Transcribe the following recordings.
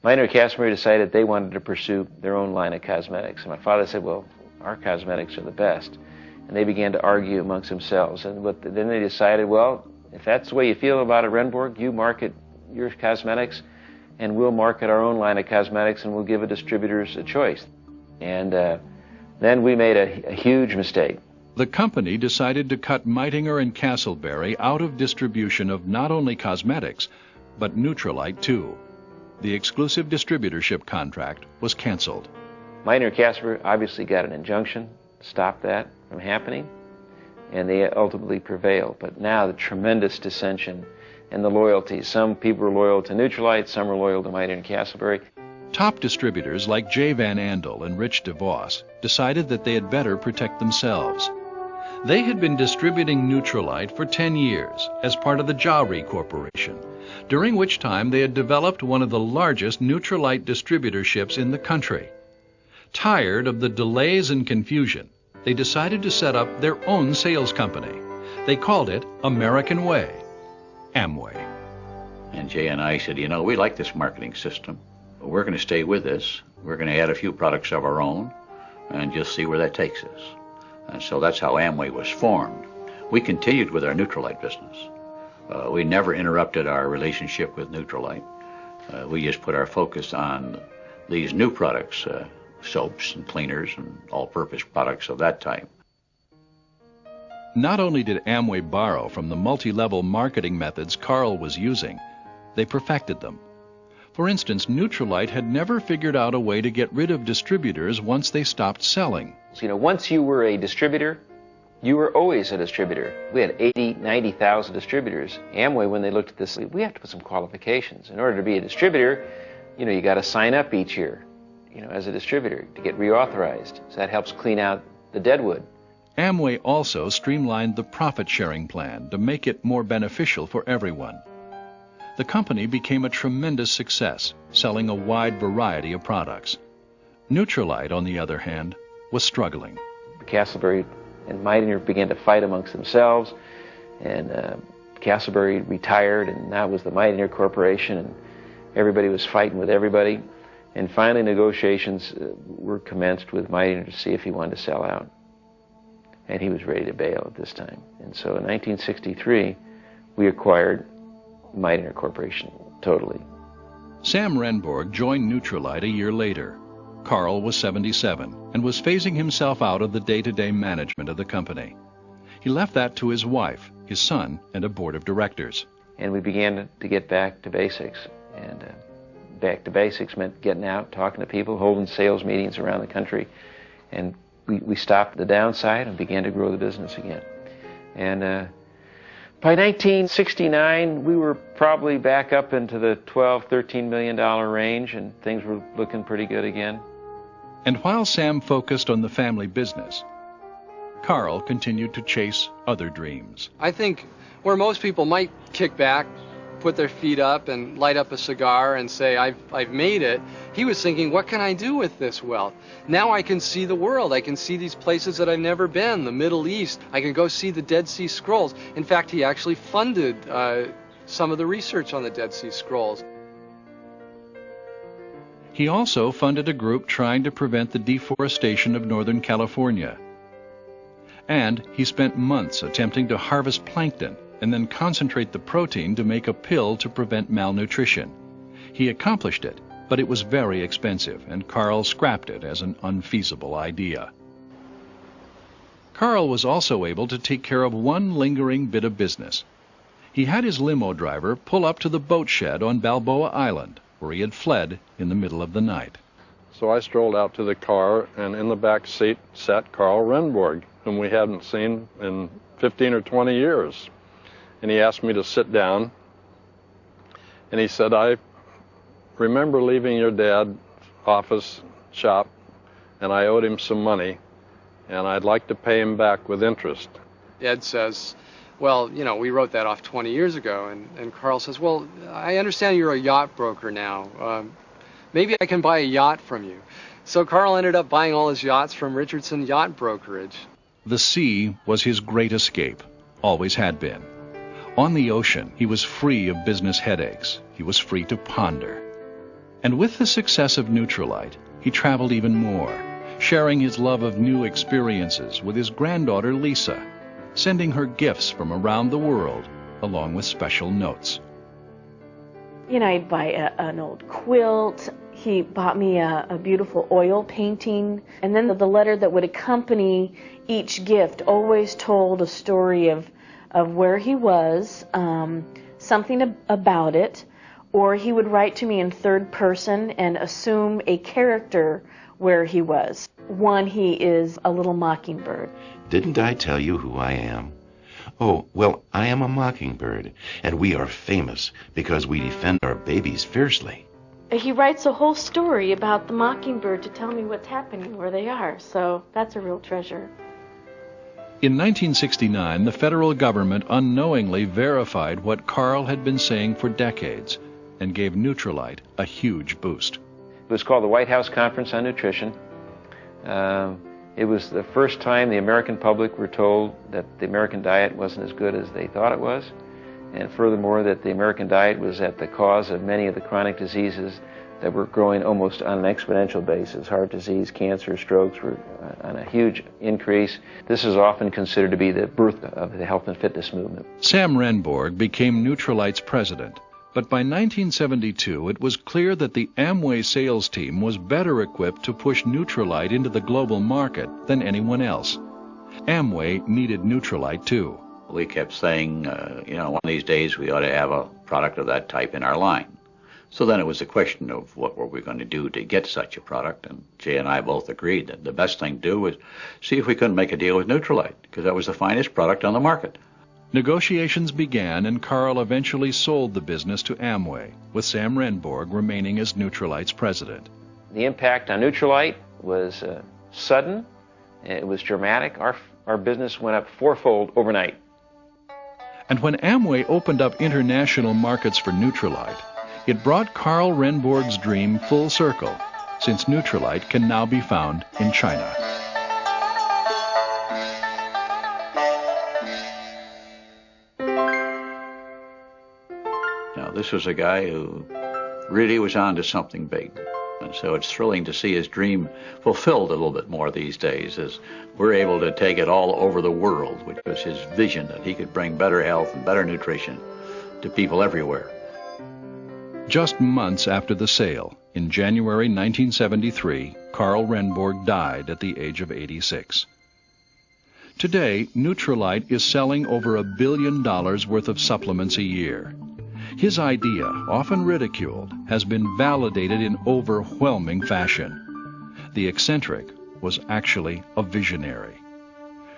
Meitner and Castleberry decided they wanted to pursue their own line of cosmetics. And my father said, well, our cosmetics are the best. And they began to argue amongst themselves. And then they decided, well, if that's the way you feel about it, Renborg, you market your cosmetics, and we'll market our own line of cosmetics, and we'll give distributors a choice. And then we made a huge mistake. The company decided to cut Meitinger and Castleberry out of distribution of not only cosmetics, but Nutrilite too. The exclusive distributorship contract was canceled. Meitner and Castleberry obviously got an injunction to stop that from happening, and they ultimately prevailed. But now the tremendous dissension and the loyalty. Some people are loyal to Nutrilite, some are loyal to Meitner and Castleberry. Top distributors like J. Van Andel and Rich DeVos decided that they had better protect themselves. They had been distributing Nutrilite for 10 years as part of the Jari Corporation, during which time they had developed one of the largest Nutrilite distributorships in the country. Tired of the delays and confusion, they decided to set up their own sales company. They called it American Way, Amway. And Jay and I said, you know, we like this marketing system. We're going to stay with this. We're going to add a few products of our own and just see where that takes us. And so that's how Amway was formed. We continued with our Nutrilite business. We never interrupted our relationship with Nutrilite. We just put our focus on these new products, soaps and cleaners and all-purpose products of that type. Not only did Amway borrow from the multi-level marketing methods Carl was using, they perfected them. For instance, Nutrilite had never figured out a way to get rid of distributors once they stopped selling. You know, once you were a distributor, you were always a distributor. We had 80, 90,000 distributors. Amway, when they looked at this, we have to put some qualifications. In order to be a distributor, you know, you got to sign up each year, you know, as a distributor to get reauthorized. So that helps clean out the deadwood. Amway also streamlined the profit-sharing plan to make it more beneficial for everyone. The company became a tremendous success, selling a wide variety of products. Nutrilite, on the other hand, was struggling. Castleberry and Meitner began to fight amongst themselves, and Castleberry retired, and that was the Meitner Corporation, and everybody was fighting with everybody. And finally, negotiations were commenced with Meitner to see if he wanted to sell out. And he was ready to bail at this time. And so in 1963, we acquired Meitner Corporation totally. Sam Renborg joined Nutrilite a year later. Carl was 77 and was phasing himself out of the day-to-day management of the company. He left that to his wife, his son, and a board of directors. And we began to get back to basics. And back to basics meant getting out, talking to people, holding sales meetings around the country. And we stopped the downside and began to grow the business again. And by 1969, we were probably back up into the $12, $13 million range, and things were looking pretty good again. And while Sam focused on the family business, Carl continued to chase other dreams. I think where most people might kick back, put their feet up and light up a cigar and say, I've made it, he was thinking, what can I do with this wealth? Now I can see the world. I can see these places that I've never been, the Middle East. I can go see the Dead Sea Scrolls. In fact, he actually funded some of the research on the Dead Sea Scrolls. He also funded a group trying to prevent the deforestation of Northern California. And he spent months attempting to harvest plankton and then concentrate the protein to make a pill to prevent malnutrition. He accomplished it, but it was very expensive, and Carl scrapped it as an unfeasible idea. Carl was also able to take care of one lingering bit of business. He had his limo driver pull up to the boat shed on Balboa Island, where he had fled in the middle of the night. So I strolled out to the car, and in the back seat sat Carl Renborg, whom we hadn't seen in 15 or 20 years. And he asked me to sit down, and he said, I remember leaving your dad's office shop, and I owed him some money, and I'd like to pay him back with interest. Ed says, well, you know, we wrote that off 20 years ago, and Carl says, well, I understand you're a yacht broker now. Maybe I can buy a yacht from you. So Carl ended up buying all his yachts from Richardson Yacht Brokerage. The sea was his great escape, always had been. On the ocean, he was free of business headaches. He was free to ponder. And with the success of Nutrilite, he traveled even more, sharing his love of new experiences with his granddaughter Lisa, sending her gifts from around the world, along with special notes. You know, I'd buy an old quilt. He bought me a beautiful oil painting. And then the letter that would accompany each gift always told a story of where he was, something about it, or he would write to me in third person and assume a character where he was. One, he is a little mockingbird. Didn't I tell you who I am? Oh, well, I am a mockingbird, and we are famous because we defend our babies fiercely. He writes a whole story about the mockingbird to tell me what's happening where they are, so that's a real treasure. In 1969, the federal government unknowingly verified what Carl had been saying for decades and gave Nutrilite a huge boost. It was called the White House Conference on Nutrition. It was the first time the American public were told that the American diet wasn't as good as they thought it was, and furthermore that the American diet was at the cause of many of the chronic diseases that were growing almost on an exponential basis. Heart disease, cancer, strokes were on a huge increase. This is often considered to be the birth of the health and fitness movement. Sam Renborg became Nutrilite's president, but by 1972 it was clear that the Amway sales team was better equipped to push Nutrilite into the global market than anyone else. Amway needed Nutrilite too. We kept saying, one of these days we ought to have a product of that type in our line. So then it was a question of what were we going to do to get such a product, and Jay and I both agreed that the best thing to do was see if we couldn't make a deal with Nutrilite, because that was the finest product on the market. Negotiations began, and Carl eventually sold the business to Amway, with Sam Renborg remaining as Nutrilite's president. The impact on Nutrilite was sudden, it was dramatic. Our business went up fourfold overnight. And when Amway opened up international markets for Nutrilite, it brought Carl Renborg's dream full circle, since Nutrilite can now be found in China. Now, this was a guy who really was on to something big. And so it's thrilling to see his dream fulfilled a little bit more these days, as we're able to take it all over the world, which was his vision, that he could bring better health and better nutrition to people everywhere. Just months after the sale, in January 1973, Carl Renborg died at the age of 86. Today, Nutrilite is selling over $1 billion worth of supplements a year. His idea, often ridiculed, has been validated in overwhelming fashion. The eccentric was actually a visionary.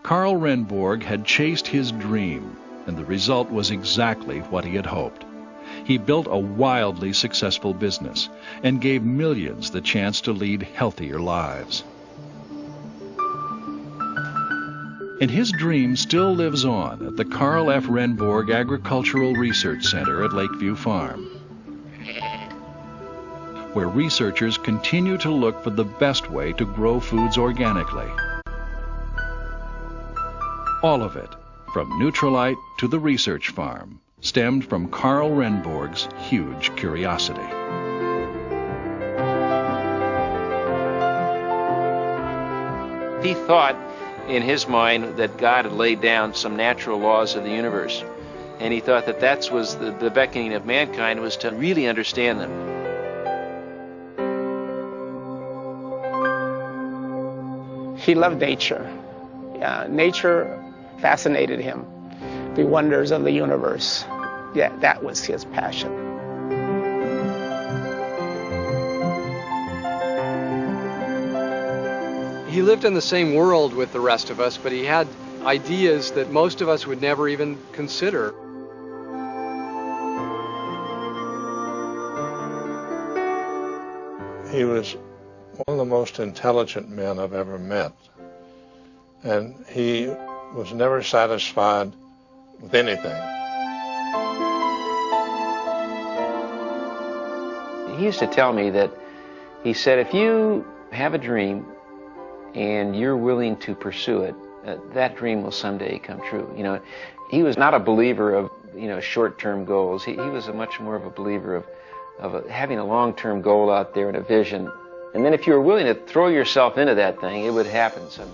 Carl Renborg had chased his dream, and the result was exactly what he had hoped. He built a wildly successful business and gave millions the chance to lead healthier lives. And his dream still lives on at the Carl F. Renborg Agricultural Research Center at Lakeview Farm, where researchers continue to look for the best way to grow foods organically. All of it, from Nutrilite to the research farm, stemmed from Carl Renborg's huge curiosity. He thought in his mind that God had laid down some natural laws of the universe, and he thought that was the beckoning of mankind, was to really understand them. He loved nature. Nature fascinated him. The wonders of the universe. Yeah, that was his passion. He lived in the same world with the rest of us, but he had ideas that most of us would never even consider. He was one of the most intelligent men I've ever met. And he was never satisfied with anything. He used to tell me that, he said, if you have a dream and you're willing to pursue it, that dream will someday come true. You know, he was not a believer of, short-term goals. He was much more of a believer of having a long-term goal out there and a vision. And then if you were willing to throw yourself into that thing, it would happen someday.